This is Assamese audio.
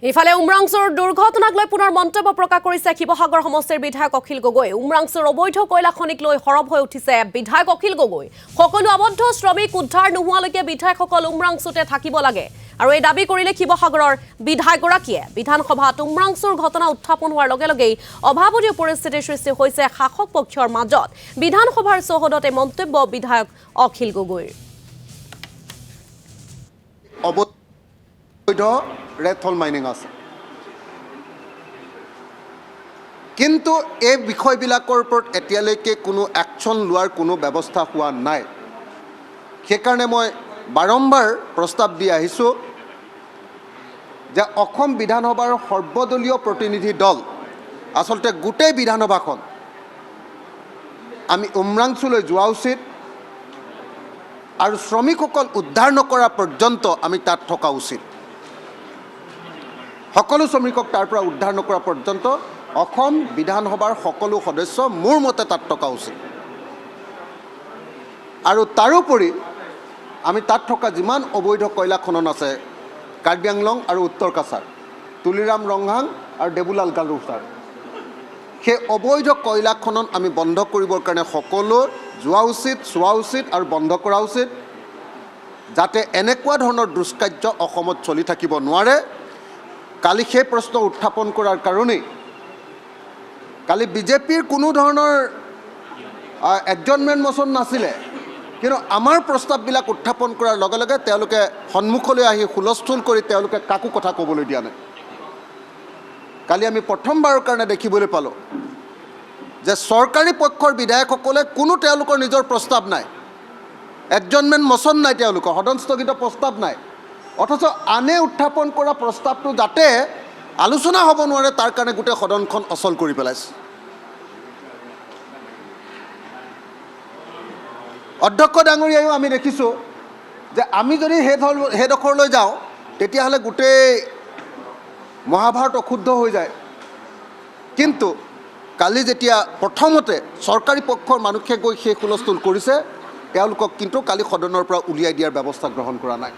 ইফালে উমৰাংচুৰ দুৰ্ঘটনাক লৈ পুনৰ মন্তব্য প্ৰকাশ কৰিছে শিৱসাগৰ সমষ্টিৰ বিধায়ক অখিল গগৈ। উমৰাংচুৰ অবৈধ কয়লা খনিক লৈ সৰব হৈ উঠিছে বিধায়ক অখিল গগৈ। সকলো আবদ্ধ শ্ৰমিক উদ্ধাৰ নোহোৱালৈকে বিধায়কসকল উমৰাংচুতে থাকিব লাগে আৰু এই দাবী কৰিলে শিৱসাগৰৰ বিধায়কগৰাকীয়ে। বিধানসভাত উমৰাংচুৰ ঘটনা উত্থাপন হোৱাৰ লগে লগেই অভাৱনীয় পৰিস্থিতিৰ সৃষ্টি হৈছে শাসক পক্ষৰ মাজত। বিধানসভাৰ চৌহদতে মন্তব্য বিধায়ক অখিল গগৈৰ। red hole mining আছে কিন্তু এই বিষয়বিলাকৰ ওপৰত এতিয়ালৈকে কোনো একচন লোৱাৰ কোনো ব্যৱস্থা হোৱা নাই। সেইকাৰণে মই বাৰম্বাৰ প্ৰস্তাৱ দি আহিছোঁ যে অসম বিধানসভাৰ সৰ্বদলীয় প্ৰতিনিধি দল আচলতে গোটেই বিধানসভাখন আমি উমৰাংচুলৈ যোৱা উচিত আৰু শ্ৰমিকসকল উদ্ধাৰ নকৰা পৰ্যন্ত আমি তাত থকা উচিত। সকলো শ্ৰমিকক তাৰ পৰা উদ্ধাৰ নকৰা পৰ্যন্ত অসম বিধানসভাৰ সকলো সদস্য মোৰ মতে তাত থকা উচিত। আৰু তাৰোপৰি আমি তাত থকা যিমান অবৈধ কয়লা খনন আছে কাৰ্বি আংলং আৰু উত্তৰ কাছাৰ, তুলিৰাম ৰংহাং আৰু দেবুলাল গালুছাৰ, সেই অবৈধ কয়লা খনন আমি বন্ধ কৰিবৰ কাৰণে সকলো যোৱা উচিত, চোৱা উচিত আৰু বন্ধ কৰা উচিত, যাতে এনেকুৱা ধৰণৰ দুষ্কাৰ্য অসমত চলি থাকিব নোৱাৰে। কালি সেই প্ৰশ্ন উত্থাপন কৰাৰ কাৰণেই কালি বিজেপিৰ কোনো ধৰণৰ এডজৰ্ণমেণ্ট মোচন নাছিলে, কিন্তু আমাৰ প্ৰস্তাৱবিলাক উত্থাপন কৰাৰ লগে লগে তেওঁলোকে সন্মুখলৈ আহি হুলস্থুল কৰি তেওঁলোকে কাকো কথা ক'বলৈ দিয়া নাই। কালি আমি প্ৰথমবাৰৰ কাৰণে দেখিবলৈ পালোঁ যে চৰকাৰী পক্ষৰ বিধায়কসকলে কোনো তেওঁলোকৰ নিজৰ প্ৰস্তাৱ নাই, এডজৰ্ণমেণ্ট মোচন নাই, তেওঁলোকৰ সদন স্থগিত প্ৰস্তাৱ নাই, অথচ আনে উত্থাপন কৰা প্ৰস্তাৱটো যাতে আলোচনা হ'ব নোৱাৰে তাৰ কাৰণে গোটেই সদনখন অচল কৰি পেলাইছে। অধ্যক্ষ ডাঙৰীয়াইও আমি দেখিছোঁ যে আমি যদি সেইডোখৰলৈ যাওঁ তেতিয়াহ'লে গোটেই মহাভাৰত অশুদ্ধ হৈ যায়। কিন্তু কালি যেতিয়া প্ৰথমতে চৰকাৰী পক্ষৰ মানুহে গৈ সেই হুলস্থুল কৰিছে তেওঁলোকক কিন্তু কালি সদনৰ পৰা উলিয়াই দিয়াৰ ব্যৱস্থা গ্ৰহণ কৰা নাই।